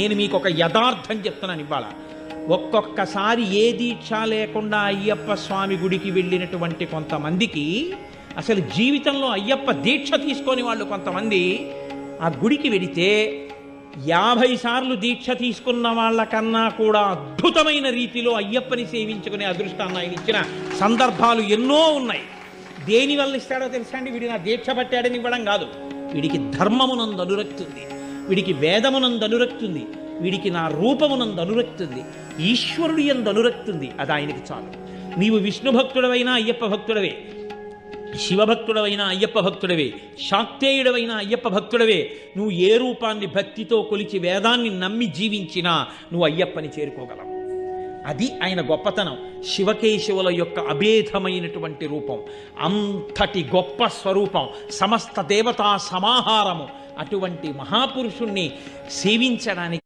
నేను మీకు ఒక యథార్థం చెప్తున్నాను ఇవాళ. ఒక్కొక్కసారి ఏ దీక్ష లేకుండా అయ్యప్ప స్వామి గుడికి వెళ్ళినటువంటి కొంతమందికి అసలు జీవితంలో అయ్యప్ప దీక్ష తీసుకొని వాళ్ళు కొంతమంది ఆ గుడికి వెడితే 50 సార్లు దీక్ష తీసుకున్న వాళ్ళకన్నా కూడా అద్భుతమైన రీతిలో అయ్యప్పని సేవించుకునే అదృష్టాన్ని ఆయన ఇచ్చిన సందర్భాలు ఎన్నో ఉన్నాయి. దేనివల్ల ఇస్తాడో తెలుసా అండి? వీడి నా దీక్ష పట్టాడని ఇవ్వడం కాదు. వీడికి ధర్మమునందు అనురక్తి ఉంది, వీడికి వేదమునందు అనురక్తి ఉంది, వీడికి నా రూపమునందు అనురక్తి ఉంది, ఈశ్వరుడి యందు అనురక్తి ఉంది. అది ఆయనకి చాలు. నీవు విష్ణు భక్తుడవైనా అయ్యప్ప భక్తుడవే, శివభక్తుడవైనా అయ్యప్ప భక్తుడవే, శాక్తేయుడవైనా అయ్యప్ప భక్తుడవే. నువ్వు ఏ రూపాన్ని భక్తితో కొలిచి వేదాన్ని నమ్మి జీవించినా నువ్వు అయ్యప్పని చేరుకోగలవు. అది ఆయన గొప్పతనం. శివకేశవుల యొక్క అభేదమైనటువంటి రూపం, అంతటి గొప్ప స్వరూపం, సమస్త దేవతా సమాహారము. అటువంటి మహాపురుషుణ్ణి సేవించడానికి